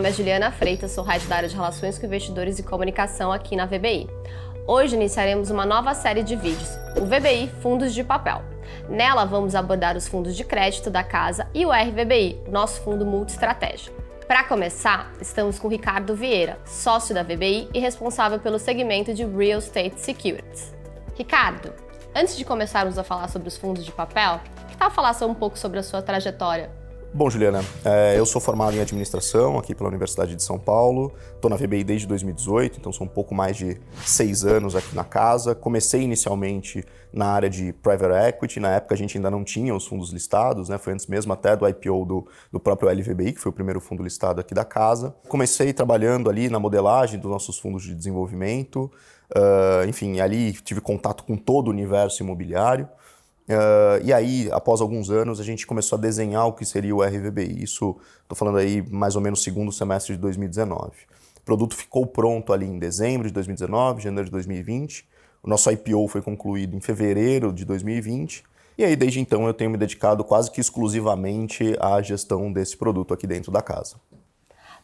nome é Juliana Freitas, sou head da área de Relações com Investidores e Comunicação aqui na VBI. Hoje iniciaremos uma nova série de vídeos, o VBI Fundos de Papel. Nela vamos abordar os fundos de crédito da casa e o RVBI, nosso fundo multi-estratégia. Para começar, estamos com o Ricardo Vieira, sócio da VBI e responsável pelo segmento de Real Estate Securities. Ricardo, antes de começarmos a falar sobre os fundos de papel, que tal falar um pouco sobre a sua trajetória? Bom, Juliana, eu sou formado em administração aqui pela Universidade de São Paulo, estou na VBI desde 2018, então são um pouco mais de 6 anos aqui na casa. Comecei inicialmente na área de Private Equity, na época a gente ainda não tinha os fundos listados, né? Foi antes mesmo até do IPO do próprio LVBI, que foi o primeiro fundo listado aqui da casa. Comecei trabalhando ali na modelagem dos nossos fundos de desenvolvimento, enfim, ali tive contato com todo o universo imobiliário. E aí, após alguns anos, a gente começou a desenhar o que seria o RVBI. Isso, estou falando aí mais ou menos segundo semestre de 2019. O produto ficou pronto ali em dezembro de 2019, janeiro de 2020. O nosso IPO foi concluído em fevereiro de 2020. E aí, desde então, eu tenho me dedicado quase que exclusivamente à gestão desse produto aqui dentro da casa.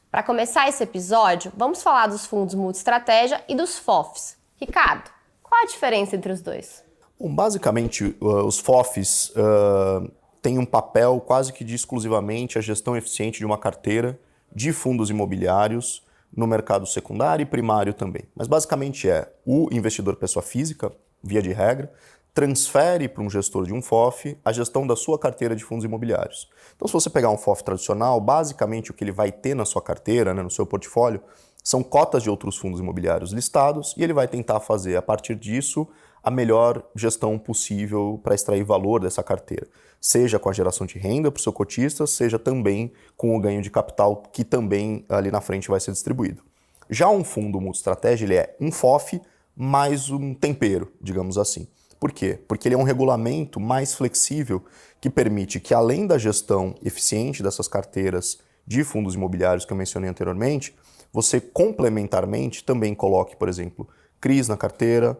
Para começar esse episódio, vamos falar dos fundos multi-estratégia e dos FOFs. Ricardo, qual a diferença entre os dois? Bom, basicamente, os FOFs têm um papel quase que de exclusivamente a gestão eficiente de uma carteira de fundos imobiliários no mercado secundário e primário também. Mas basicamente o investidor pessoa física, via de regra, transfere para um gestor de um FOF a gestão da sua carteira de fundos imobiliários. Então, se você pegar um FOF tradicional, basicamente o que ele vai ter na sua carteira, né, no seu portfólio, são cotas de outros fundos imobiliários listados e ele vai tentar fazer, a partir disso, a melhor gestão possível para extrair valor dessa carteira, seja com a geração de renda para o seu cotista, seja também com o ganho de capital que também ali na frente vai ser distribuído. Já um fundo multi-estratégia, ele é um FOF mais um tempero, digamos assim. Por quê? Porque ele é um regulamento mais flexível que permite que, além da gestão eficiente dessas carteiras de fundos imobiliários que eu mencionei anteriormente, você complementarmente também coloque, por exemplo, CRIs na carteira,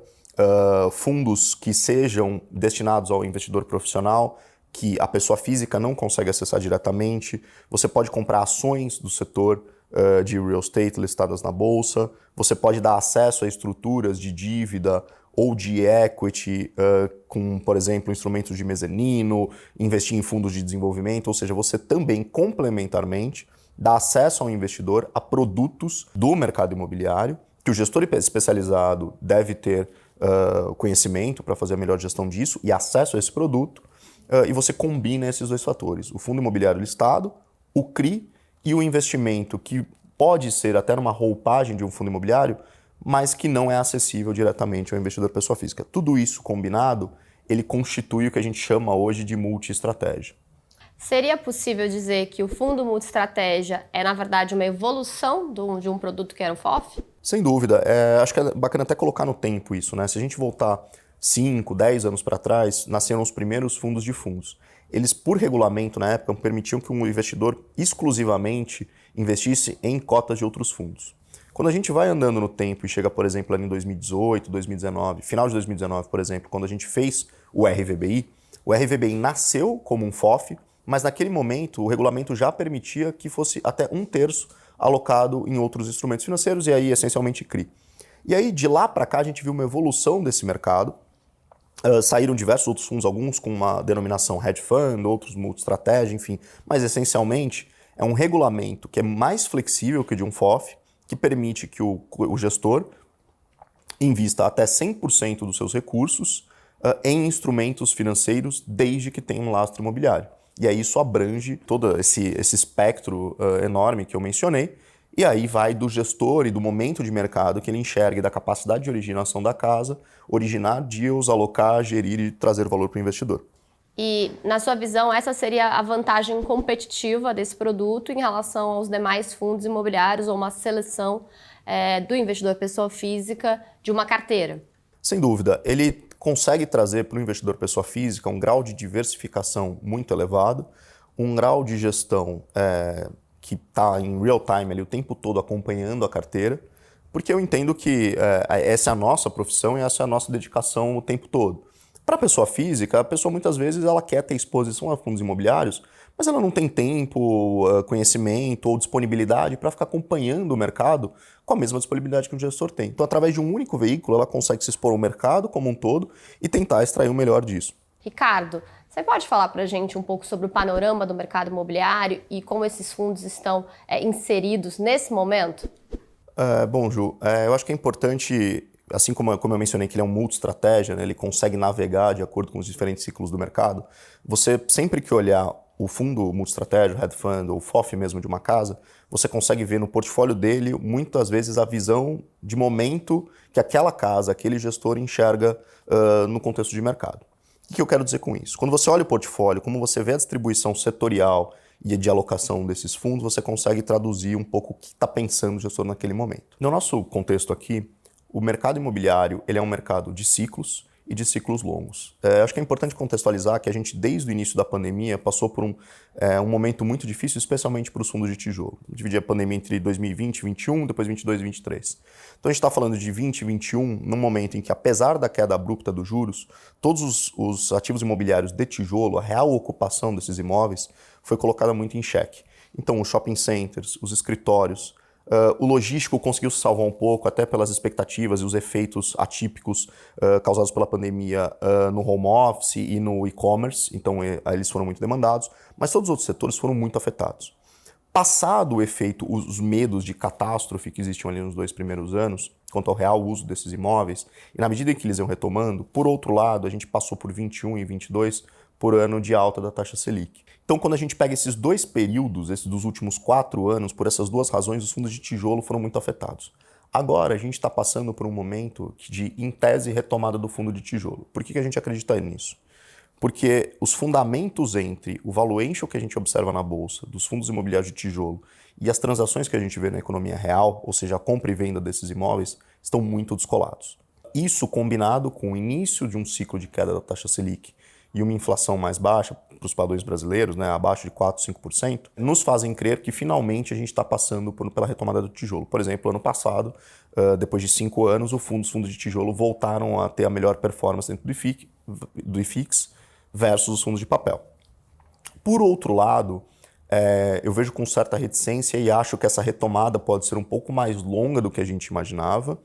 fundos que sejam destinados ao investidor profissional, que a pessoa física não consegue acessar diretamente. Você pode comprar ações do setor de real estate listadas na bolsa. Você pode dar acesso a estruturas de dívida ou de equity com, por exemplo, instrumentos de mezanino, investir em fundos de desenvolvimento. Ou seja, você também complementarmente dá acesso ao investidor a produtos do mercado imobiliário que o gestor especializado deve ter conhecimento para fazer a melhor gestão disso e acesso a esse produto, e você combina esses dois fatores, o fundo imobiliário listado, o CRI e o investimento que pode ser até numa roupagem de um fundo imobiliário, mas que não é acessível diretamente ao investidor pessoa física. Tudo isso combinado, ele constitui o que a gente chama hoje de multi-estratégia. Seria possível dizer que o fundo multi-estratégia é, na verdade, uma evolução de um produto que era um FOF? Sem dúvida. Acho que é bacana até colocar no tempo isso, né? Se a gente voltar 5, 10 anos para trás, nasceram os primeiros fundos de fundos. Eles, por regulamento, na época, permitiam que um investidor exclusivamente investisse em cotas de outros fundos. Quando a gente vai andando no tempo e chega, por exemplo, ali em 2018, 2019, final de 2019, por exemplo, quando a gente fez o RVBI nasceu como um FOF, mas naquele momento o regulamento já permitia que fosse até 1/3 alocado em outros instrumentos financeiros e aí essencialmente CRI. E aí de lá para cá a gente viu uma evolução desse mercado, saíram diversos outros fundos, alguns com uma denominação hedge fund, outros multi-estratégia, enfim, mas essencialmente é um regulamento que é mais flexível que o de um FOF, que permite que o gestor invista até 100% dos seus recursos em instrumentos financeiros desde que tenha um lastro imobiliário. E aí isso abrange todo esse espectro enorme que eu mencionei, e aí vai do gestor e do momento de mercado que ele enxerga e da capacidade de originação da casa, originar deals, alocar, gerir e trazer valor para o investidor. E, na sua visão, essa seria a vantagem competitiva desse produto em relação aos demais fundos imobiliários ou uma seleção do investidor pessoa física de uma carteira? Sem dúvida. Ele consegue trazer para o investidor pessoa física um grau de diversificação muito elevado, um grau de gestão que está em real time ali, o tempo todo acompanhando a carteira, porque eu entendo que essa é a nossa profissão e essa é a nossa dedicação o tempo todo. Para a pessoa física, a pessoa muitas vezes ela quer ter exposição a fundos imobiliários, mas ela não tem tempo, conhecimento ou disponibilidade para ficar acompanhando o mercado com a mesma disponibilidade que um gestor tem. Então, através de um único veículo, ela consegue se expor ao mercado como um todo e tentar extrair o melhor disso. Ricardo, você pode falar para a gente um pouco sobre o panorama do mercado imobiliário e como esses fundos estão inseridos nesse momento? Bom, Ju, eu acho que é importante, assim como eu mencionei que ele é um multi-estratégia, né, ele consegue navegar de acordo com os diferentes ciclos do mercado, você sempre que olhar o fundo multi-estratégia, o hedge fund ou o FOF mesmo de uma casa, você consegue ver no portfólio dele, muitas vezes, a visão de momento que aquela casa, aquele gestor enxerga no contexto de mercado. O que eu quero dizer com isso? Quando você olha o portfólio, como você vê a distribuição setorial e de alocação desses fundos, você consegue traduzir um pouco o que está pensando o gestor naquele momento. No nosso contexto aqui, o mercado imobiliário ele é um mercado de ciclos e de ciclos longos. Acho que é importante contextualizar que a gente, desde o início da pandemia, passou por um momento muito difícil, especialmente para os fundos de tijolo. Dividir a pandemia entre 2020 e 2021, depois 2022 e 2023. Então a gente está falando de 2020 e 2021, num momento em que, apesar da queda abrupta dos juros, todos os ativos imobiliários de tijolo, a real ocupação desses imóveis, foi colocada muito em xeque. Então os shopping centers, os escritórios, o logístico conseguiu se salvar um pouco, até pelas expectativas e os efeitos atípicos causados pela pandemia no home office e no e-commerce, então eles foram muito demandados, mas todos os outros setores foram muito afetados. Passado o efeito, os medos de catástrofe que existiam ali nos 2 primeiros anos, quanto ao real uso desses imóveis, e na medida em que eles iam retomando, por outro lado, a gente passou por 21 e 22 por ano de alta da taxa Selic. Então, quando a gente pega esses 2 períodos, esses dos últimos 4 anos, por essas 2 razões, os fundos de tijolo foram muito afetados. Agora, a gente está passando por um momento de, em tese, retomada do fundo de tijolo. Por que a gente acredita nisso? Porque os fundamentos entre o valuation que a gente observa na Bolsa, dos fundos imobiliários de tijolo, e as transações que a gente vê na economia real, ou seja, a compra e venda desses imóveis, estão muito descolados. Isso combinado com o início de um ciclo de queda da taxa Selic e uma inflação mais baixa para os padrões brasileiros, né, abaixo de 4%, 5%, nos fazem crer que finalmente a gente está passando pela retomada do tijolo. Por exemplo, ano passado, depois de 5 anos, os fundos de tijolo voltaram a ter a melhor performance dentro do IFIX versus os fundos de papel. Por outro lado, eu vejo com certa reticência e acho que essa retomada pode ser um pouco mais longa do que a gente imaginava,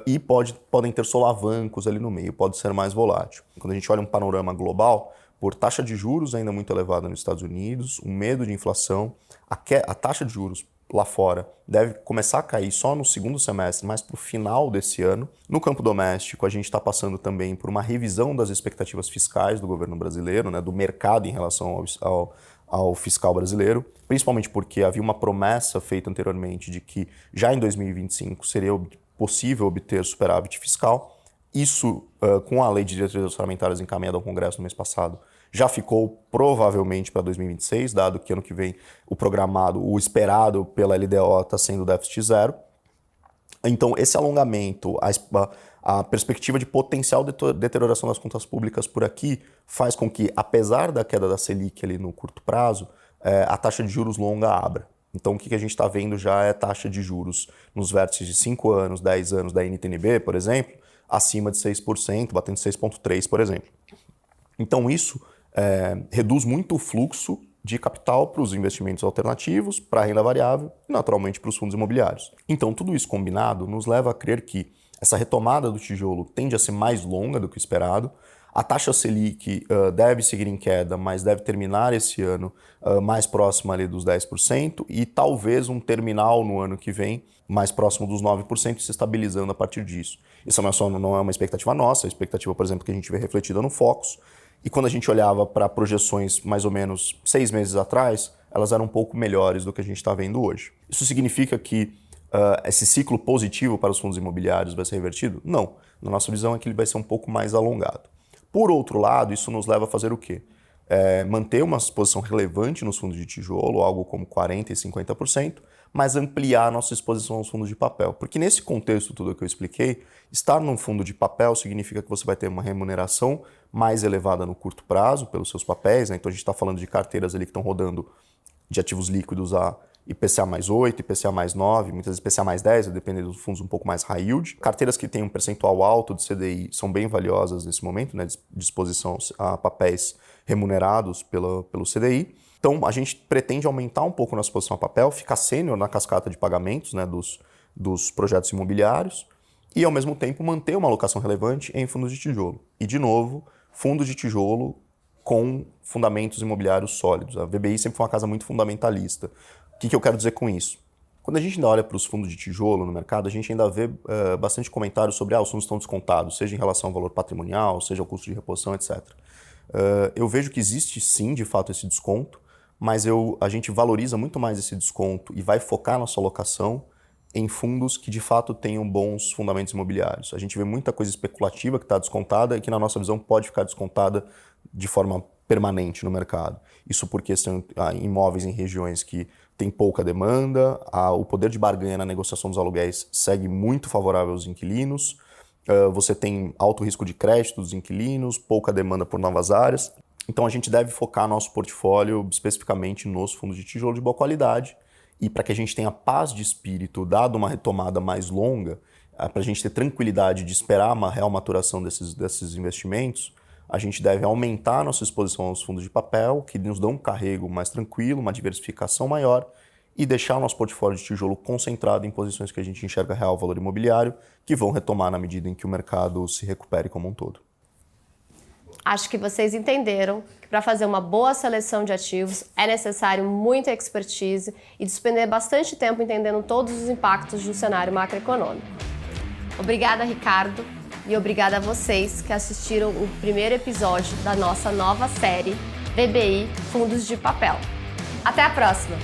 e podem ter solavancos ali no meio, pode ser mais volátil. Quando a gente olha um panorama global, por taxa de juros ainda muito elevada nos Estados Unidos, um medo de inflação, a taxa de juros lá fora deve começar a cair só no segundo semestre, mas para o final desse ano. No campo doméstico, a gente está passando também por uma revisão das expectativas fiscais do governo brasileiro, né, do mercado em relação ao fiscal brasileiro, principalmente porque havia uma promessa feita anteriormente de que já em 2025 seria possível obter superávit fiscal. Isso, com a Lei de Diretrizes Orçamentárias encaminhada ao Congresso no mês passado, já ficou provavelmente para 2026, dado que ano que vem o esperado pela LDO está sendo déficit zero. Então, esse alongamento, a perspectiva de potencial deterioração das contas públicas por aqui faz com que, apesar da queda da Selic ali no curto prazo, a taxa de juros longa abra. Então, o que a gente está vendo já é taxa de juros nos vértices de 5 anos, 10 anos da NTNB, por exemplo, acima de 6%, batendo 6,3%, por exemplo. Então, isso reduz muito o fluxo de capital para os investimentos alternativos, para a renda variável e, naturalmente, para os fundos imobiliários. Então, tudo isso combinado nos leva a crer que essa retomada do tijolo tende a ser mais longa do que o esperado. A taxa Selic deve seguir em queda, mas deve terminar esse ano mais próxima ali dos 10% e talvez um terminal no ano que vem mais próximo dos 9% e se estabilizando a partir disso. Isso não é uma expectativa nossa, é a expectativa, por exemplo, que a gente vê refletida no Focus. E quando a gente olhava para projeções mais ou menos 6 meses atrás, elas eram um pouco melhores do que a gente está vendo hoje. Isso significa que esse ciclo positivo para os fundos imobiliários vai ser revertido? Não. Na nossa visão é que ele vai ser um pouco mais alongado. Por outro lado, isso nos leva a fazer o quê? Manter uma exposição relevante nos fundos de tijolo, algo como 40% e 50%, mas ampliar a nossa exposição aos fundos de papel. Porque nesse contexto tudo que eu expliquei, estar num fundo de papel significa que você vai ter uma remuneração mais elevada no curto prazo pelos seus papéis, né? Então a gente está falando de carteiras ali que estão rodando de ativos líquidos a IPCA mais 8, IPCA mais 9, muitas vezes IPCA mais 10, dependendo dos fundos um pouco mais high yield. Carteiras que têm um percentual alto de CDI são bem valiosas nesse momento, né, de exposição a papéis remunerados pelo CDI. Então, a gente pretende aumentar um pouco nossa exposição a papel, ficar sênior na cascata de pagamentos, né, dos projetos imobiliários e, ao mesmo tempo, manter uma alocação relevante em fundos de tijolo. E, de novo, fundos de tijolo com fundamentos imobiliários sólidos. A VBI sempre foi uma casa muito fundamentalista. O que eu quero dizer com isso? Quando a gente ainda olha para os fundos de tijolo no mercado, a gente ainda vê bastante comentários sobre os fundos estão descontados, seja em relação ao valor patrimonial, seja ao custo de reposição, etc. Eu vejo que existe sim, de fato, esse desconto, mas a gente valoriza muito mais esse desconto e vai focar nossa alocação em fundos que de fato tenham bons fundamentos imobiliários. A gente vê muita coisa especulativa que está descontada e que, na nossa visão, pode ficar descontada de forma permanente no mercado. Isso porque são imóveis em regiões que têm pouca demanda, o poder de barganha na negociação dos aluguéis segue muito favorável aos inquilinos, você tem alto risco de crédito dos inquilinos, pouca demanda por novas áreas. Então a gente deve focar nosso portfólio especificamente nos fundos de tijolo de boa qualidade e para que a gente tenha paz de espírito, dado uma retomada mais longa, para a gente ter tranquilidade de esperar uma real maturação desses investimentos, a gente deve aumentar nossa exposição aos fundos de papel, que nos dão um carrego mais tranquilo, uma diversificação maior, e deixar o nosso portfólio de tijolo concentrado em posições que a gente enxerga real valor imobiliário, que vão retomar na medida em que o mercado se recupere como um todo. Acho que vocês entenderam que para fazer uma boa seleção de ativos é necessário muita expertise e despender bastante tempo entendendo todos os impactos do cenário macroeconômico. Obrigada, Ricardo, e obrigada a vocês que assistiram o primeiro episódio da nossa nova série VBI Fundos de Papel. Até a próxima!